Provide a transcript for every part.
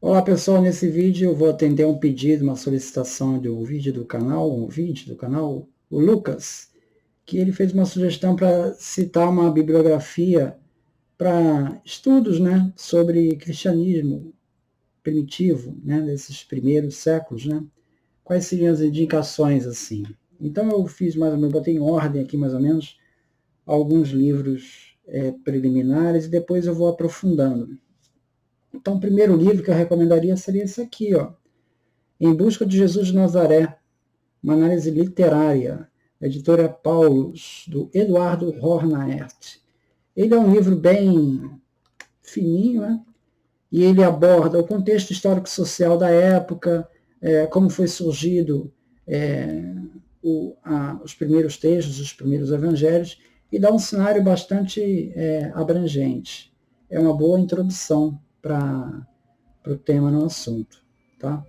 Olá pessoal, nesse vídeo eu vou atender um pedido, uma solicitação de um vídeo do canal, o Lucas, que ele fez uma sugestão para citar uma bibliografia para estudos, né, sobre cristianismo primitivo, né, desses primeiros séculos, né? Quais seriam as indicações assim? Então eu fiz mais ou menos, botei em ordem aqui mais ou menos alguns livros preliminares e depois eu vou aprofundando. Então, o primeiro livro que eu recomendaria seria esse aqui, ó, Em Busca de Jesus de Nazaré, uma análise literária, editora Paulus, do Eduardo Hornaert. Ele é um livro bem fininho, né? E ele aborda o contexto histórico-social da época, como foi surgido os primeiros textos, os primeiros evangelhos, e dá um cenário bastante abrangente. É uma boa introdução para o tema no assunto, tá?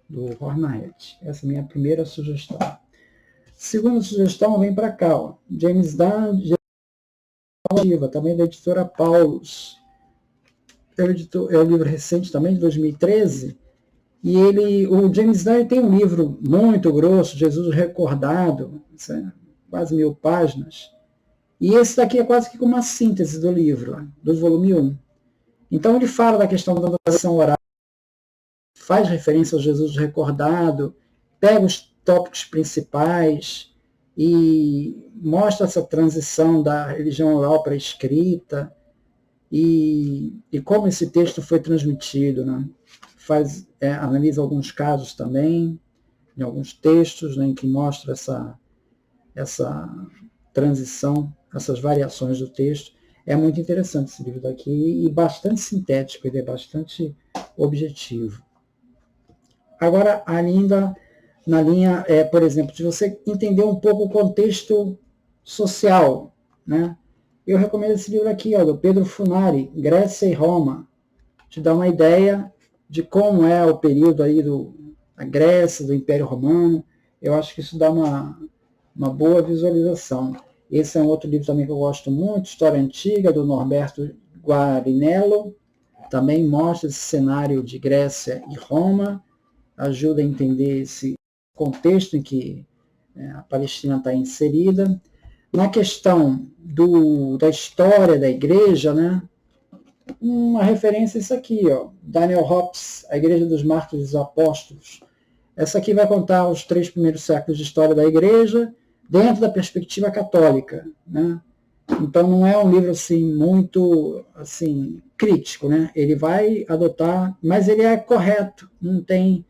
Do Hornaert. Essa é a minha primeira sugestão. Segunda sugestão vem para cá, ó. James Dunn, também da editora Paulus. É um livro recente também, de 2013, e o James Dunn tem um livro muito grosso, Jesus Recordado, quase 1000 páginas, e esse daqui é quase que uma síntese do livro, do volume 1. Então ele fala da questão da tradição oral, faz referência ao Jesus Recordado, pega os tópicos principais e mostra essa transição da religião oral para a escrita e como esse texto foi transmitido, né? Analisa alguns casos também, em alguns textos, né, em que mostra essa transição, essas variações do texto. É muito interessante esse livro daqui e bastante sintético, ele é bastante objetivo. Agora, ainda na linha, por exemplo, de você entender um pouco o contexto social, né? Eu recomendo esse livro aqui, ó, do Pedro Funari, Grécia e Roma. Te dá uma ideia de como é o período aí da Grécia, do Império Romano. Eu acho que isso dá uma boa visualização. Esse é um outro livro também que eu gosto muito, História Antiga, do Norberto Guarinello. Também mostra esse cenário de Grécia e Roma, ajuda a entender esse contexto em que a Palestina está inserida. Na questão da história da igreja, né, uma referência a isso aqui, ó, Daniel Hobbes, A Igreja dos Mártires e Apóstolos. Essa aqui vai contar os 3 primeiros séculos de história da igreja dentro da perspectiva católica, né? Então não é um livro assim muito assim crítico, né? Ele vai adotar, mas ele é correto, não tem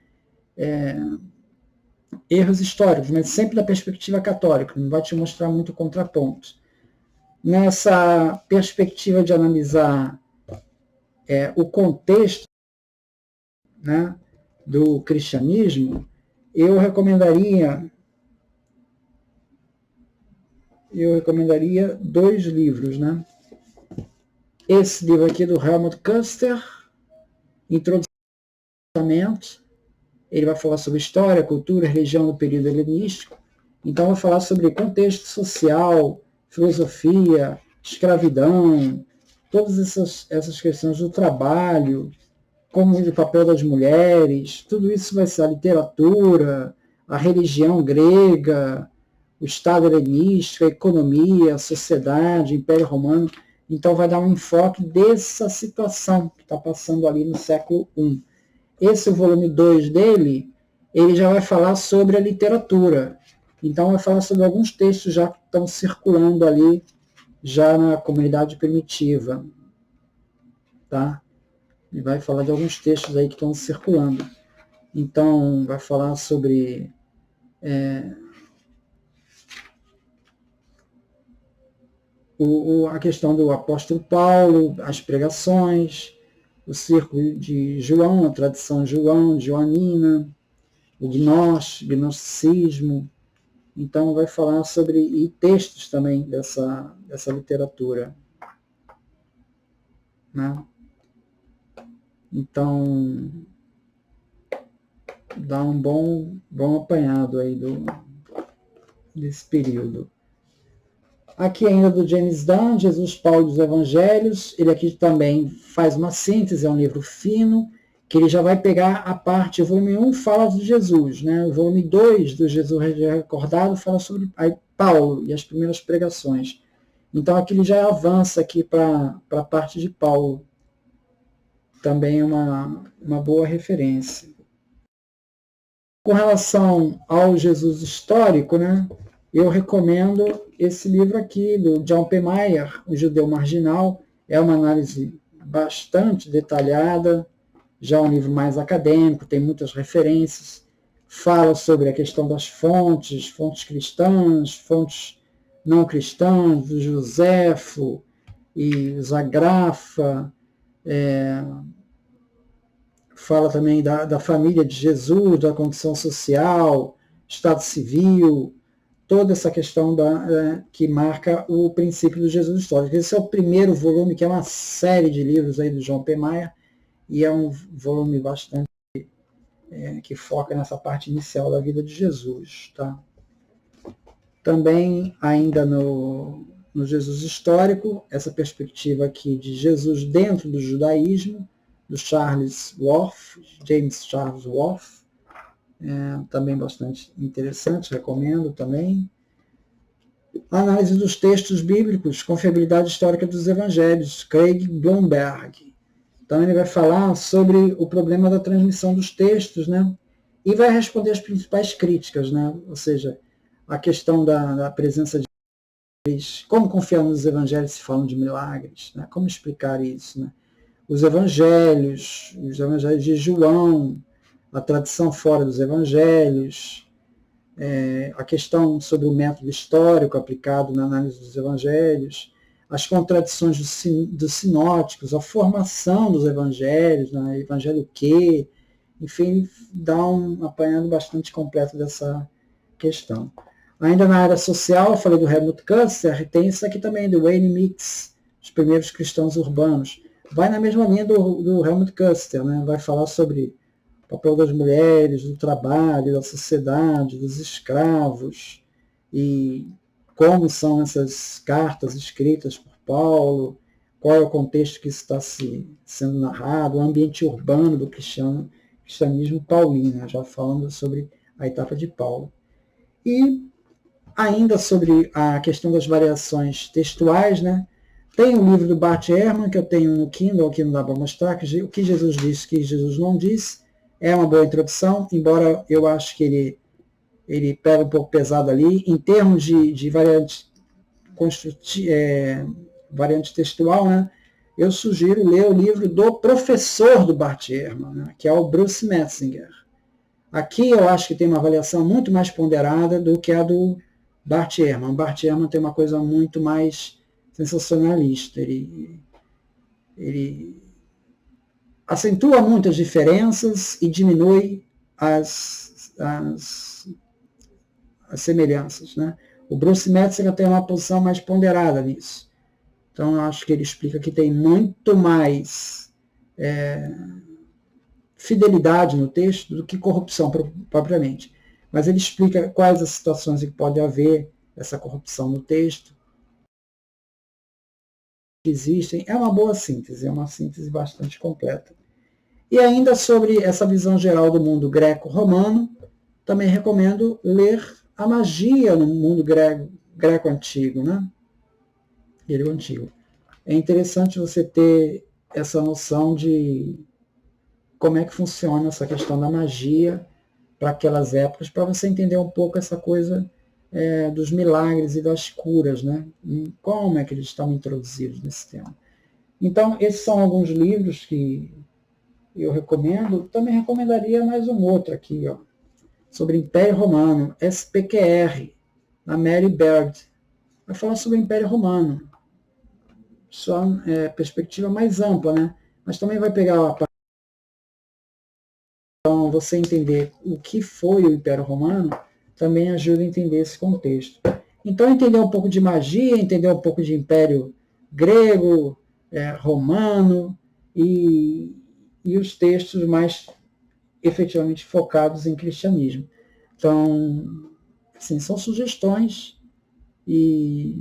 erros históricos, mas sempre da perspectiva católica, não vai te mostrar muito contraponto. Nessa perspectiva de analisar o contexto, né, do cristianismo, eu recomendaria 2 livros, né? Esse livro aqui do Helmut Köster, Introdução ao Testamento. Ele vai falar sobre história, cultura, religião no período helenístico. Então vai falar sobre contexto social, filosofia, escravidão, todas essas questões do trabalho, como o papel das mulheres, tudo isso vai ser a literatura, a religião grega, o Estado helenístico, a economia, a sociedade, o Império Romano. Então vai dar um enfoque dessa situação que está passando ali no século I. Esse volume 2 dele, ele já vai falar sobre a literatura. Então vai falar sobre alguns textos já que estão circulando ali, já na comunidade primitiva. Tá? Ele vai falar de alguns textos aí que estão circulando. Então vai falar sobre a questão do apóstolo Paulo, as pregações, o círculo de João, a tradição joanina, o gnosticismo. Então vai falar sobre textos também dessa literatura, né? Então dá um bom apanhado aí desse período. Aqui ainda do James Dunn, Jesus, Paulo e os Evangelhos. Ele aqui também faz uma síntese, é um livro fino. que ele já vai pegar a parte, o volume 1 fala de Jesus, né? O volume 2 do Jesus Recordado fala sobre Paulo e as primeiras pregações. Então aqui ele já avança aqui para a parte de Paulo. Também é uma boa referência. Com relação ao Jesus histórico, né, eu recomendo esse livro aqui, do John P. Mayer, O Judeu Marginal. É uma análise bastante detalhada, já um livro mais acadêmico, tem muitas referências, fala sobre a questão das fontes cristãs, fontes não cristãs, do Joséfo e Zagrafa, fala também da família de Jesus, da condição social, estado civil, toda essa questão que marca o princípio do Jesus histórico. Esse é o primeiro volume, que é uma série de livros aí do John P. Mayer, e é um volume bastante que foca nessa parte inicial da vida de Jesus. Tá? Também, ainda no Jesus histórico, essa perspectiva aqui de Jesus dentro do judaísmo, do James Charles Wolfe, também bastante interessante, recomendo também. Análise dos textos bíblicos, confiabilidade histórica dos evangelhos, Craig Blomberg. Então ele vai falar sobre o problema da transmissão dos textos, né? E vai responder as principais críticas, né? Ou seja, a questão da presença de como confiar nos evangelhos se falam de milagres, né? Como explicar isso, né? Os evangelhos de João, a tradição fora dos evangelhos, a questão sobre o método histórico aplicado na análise dos evangelhos, as contradições dos sinóticos, a formação dos evangelhos, né? Evangelho que, enfim, dá um apanhado bastante completo dessa questão. Ainda na área social, eu falei do Helmut Kutzer, tem isso aqui também, do Wayne Mix, os primeiros cristãos urbanos. Vai na mesma linha do Helmut Kutzer, né? Vai falar sobre o papel das mulheres, do trabalho, da sociedade, dos escravos, e como são essas cartas escritas por Paulo, qual é o contexto que isso está sendo narrado, o ambiente urbano do cristianismo paulino, já falando sobre a etapa de Paulo. E ainda sobre a questão das variações textuais, né? Tem o livro do Bart Ehrman, que eu tenho no Kindle, aqui não dá para mostrar, que o que Jesus disse, o que Jesus não disse. É uma boa introdução, embora eu acho que ele pega um pouco pesado ali. Em termos de variante textual, né? Eu sugiro ler o livro do professor do Bart Ehrman, né? Que é o Bruce Metzinger. Aqui eu acho que tem uma avaliação muito mais ponderada do que a do Bart Ehrman. O Bart Ehrman tem uma coisa muito mais sensacionalista. Ele acentua muitas diferenças e diminui as semelhanças, né? O Bruce Metzinger tem uma posição mais ponderada nisso. Então, eu acho que ele explica que tem muito mais fidelidade no texto do que corrupção propriamente. Mas ele explica quais as situações em que pode haver essa corrupção no texto, que existem. É uma boa síntese, é uma síntese bastante completa. E ainda sobre essa visão geral do mundo greco-romano, também recomendo ler a magia no mundo greco-antigo, né? Grego-antigo. É interessante você ter essa noção de como é que funciona essa questão da magia para aquelas épocas, para você entender um pouco essa coisa dos milagres e das curas, né? E como é que eles estão introduzidos nesse tema. Então, esses são alguns livros que eu recomendo. Também recomendaria mais um outro aqui, ó, sobre Império Romano, SPQR, da Mary Baird. Vai falar sobre o Império Romano. Só perspectiva mais ampla, né? Mas também vai pegar a parte. Então, você entender o que foi o Império Romano também ajuda a entender esse contexto. Então, entender um pouco de magia, entender um pouco de Império grego, romano e os textos mais efetivamente focados em cristianismo. Então, assim, são sugestões e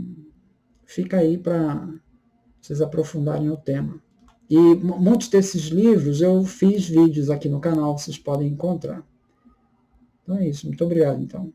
fica aí para vocês aprofundarem o tema. E muitos desses livros eu fiz vídeos aqui no canal, vocês podem encontrar. Então é isso, muito obrigado então.